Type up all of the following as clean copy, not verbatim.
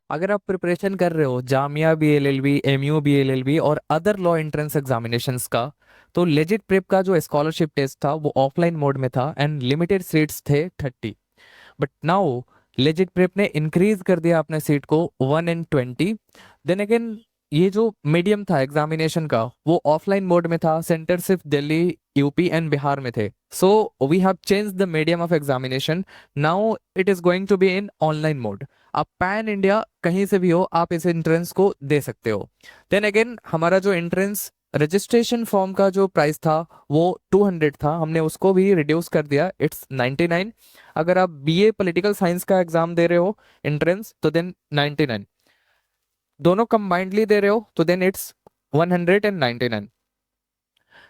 अगर आप प्रिपरेशन कर रहे हो जामिया BLLB, MU BLLB और अदर लॉ एंट्रेंस एग्जामिनेशंस का, तो लेजिट प्रेप का जो स्कॉलरशिप टेस्ट था वो ऑफलाइन मोड में था एंड लिमिटेड सीट्स थे 30। बट नाउ लेजिट प्रेप ने इंक्रीज कर दिया अपने सीट को 1 in 20। देन अगेन ये जो मीडियम था एग्जामिनेशन का वो ऑफलाइन मोड में था, सेंटर सिर्फ दिल्ली, यूपी एंड बिहार में थे। So we have change the medium of examination, now it is going to be in online mode. आप पैन इंडिया कहीं से भी हो आप इस एंट्रेंस को दे सकते हो। देन अगेन हमारा जो एंट्रेंस रजिस्ट्रेशन फॉर्म का जो प्राइस था वो 200 था, हमने उसको भी रिड्यूस कर दिया, इट्स 99। अगर आप BA पॉलिटिकल साइंस का एग्जाम दे रहे हो एंट्रेंस तो देन 99, दोनों कंबाइंडली दे रहे हो तो देन इट्स 199।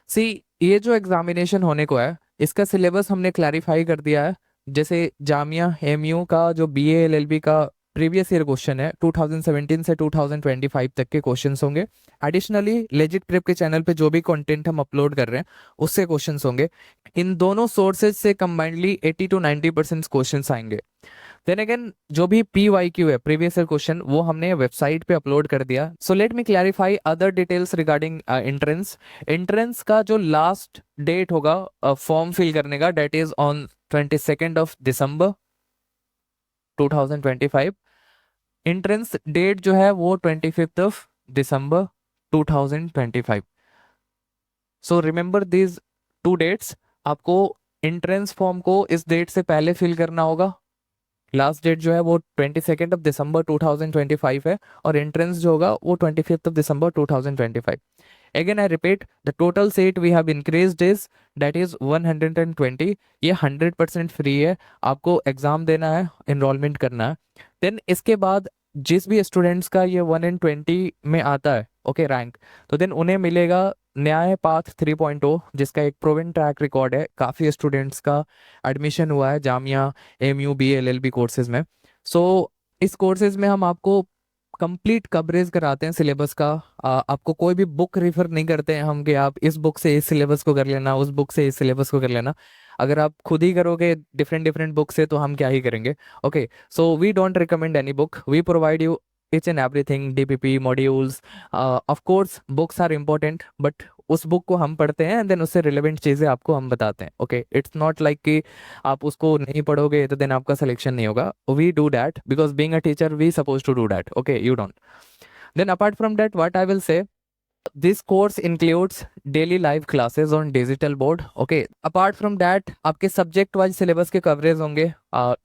सी, ये जो एग्जामिनेशन होने को है इसका सिलेबस हमने क्लैरिफाई कर दिया है। जैसे जामिया MU का जो BA LLB का प्रीवियस ईयर क्वेश्चन है 2017 से 2025 तक के क्वेश्चंस होंगे। एडिशनली लेजिट प्रेप के चैनल पे जो भी कंटेंट हम अपलोड कर रहे हैं उससे क्वेश्चंस होंगे। इन दोनों सोर्सेज से कंबाइंडली 80 to 90% क्वेश्चंस आएंगे। देन अगेन जो भी PYQ है प्रीवियस ईयर क्वेश्चन वो हमने वेबसाइट पे अपलोड कर दिया। So let me clarify other details regarding entrance. Entrance का जो लास्ट डेट होगा फॉर्म फिल करने का, date is on 22 December 2025। Entrance date जो है वो 25 December 2025। So remember these 2 dates. आपको एंट्रेंस फॉर्म को इस डेट से पहले फिल करना होगा। लास्ट डेट जो है वो 22 December 2025 है और एंट्रेंस जो होगा वो 25 December 2025। Again I repeat, the total seat we have increased is that is 120। ये 100% फ्री है, आपको एग्जाम देना है, एनरोलमेंट करना है। देन इसके बाद जिस भी स्टूडेंट्स का ये 1 in 20 में आता है ओके रैंक, तो देन उन्हें मिलेगा न्याय पाथ 3.0 जिसका एक प्रोवन ट्रैक रिकॉर्ड है। काफ़ी स्टूडेंट्स का एडमिशन हुआ है जामिया MU BLLB कोर्सेज में। सो इस कोर्सेज में हम आपको कंप्लीट कवरेज कराते हैं सिलेबस का। आपको कोई भी बुक रिफर नहीं करते हैं हम कि आप इस बुक से इस सिलेबस को कर लेना, उस बुक से इस सिलेबस को कर लेना। अगर आप खुद ही करोगे डिफरेंट डिफरेंट बुक से तो हम क्या ही करेंगे। Okay, so we don't recommend any book, we provide you each and everything, DPP modules। of course books are important, but उस बुक को हम पढ़ते हैं एंड देन उससे रिलेवेंट चीज़ें आपको हम बताते हैं। ओके, इट्स नॉट लाइक कि आप उसको नहीं पढ़ोगे तो देन आपका सिलेक्शन नहीं होगा। We do that because being a teacher we suppose to do that. Okay, you don't. Then apart from that what I will say, this course includes daily live classes on digital board। okay, apart from that आपके subject wise syllabus के coverage होंगे,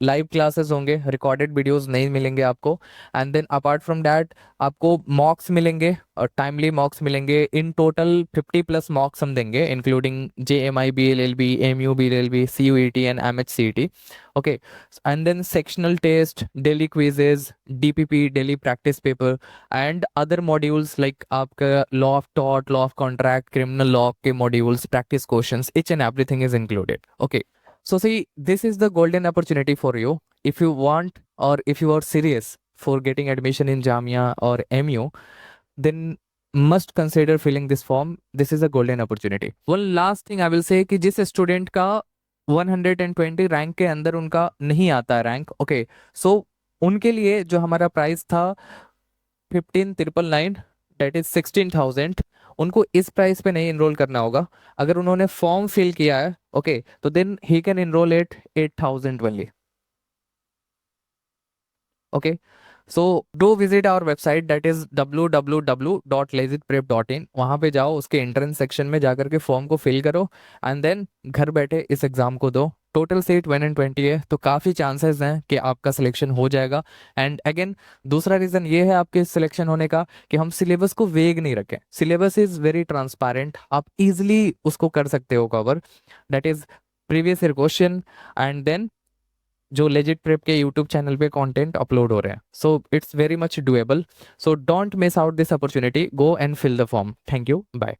live classes होंगे, recorded videos नहीं मिलेंगे आपको। And then apart from that आपको mocks मिलेंगे और टाइमली मॉक्स मिलेंगे। इन टोटल 50+ मॉक्स हम देंगे including JMI BLLB, MU BLLB, CUET and MHCET। okay, and then sectional test, daily quizzes, DPP daily practice paper and other modules like आपका law of tort, law of contract, criminal law के modules, practice questions, each and everything is included। okay, so see, this is the golden opportunity for you if you want or if you are serious for getting admission in Jamia or MU, then must consider filling this form। this is a golden opportunity। one last thing I will say कि जिस student का 120 rank के अंदर उनका नहीं आता rank, okay, सो उनके लिए जो हमारा प्राइस था 15,999, डेट इज 16,000, उनको इस प्राइस पे नहीं इनरोल करना होगा। अगर उन्होंने फॉर्म फिल किया है ओके तो then he can enroll at 8,000 only. Okay, so do visit our website that is www.legitprep.in। वहां पे जाओ, उसके एंट्रेंस सेक्शन में जाकर के फॉर्म को फिल करो एंड देन घर बैठे इस एग्जाम को दो। टोटल सीट 1 in 20 है तो काफ़ी चांसेस हैं कि आपका सिलेक्शन हो जाएगा। एंड अगेन दूसरा रीज़न ये है आपके सिलेक्शन होने का कि हम सिलेबस को वेग नहीं रखें। सिलेबस इज़ वेरी ट्रांसपेरेंट, आप इजीली उसको कर सकते हो cover. That is previous year question and then जो लेजिट प्रेप के यूट्यूब चैनल पे कंटेंट अपलोड हो रहे हैं। So it's very much doable. So don't miss out this opportunity, go and fill the form. Thank you, bye.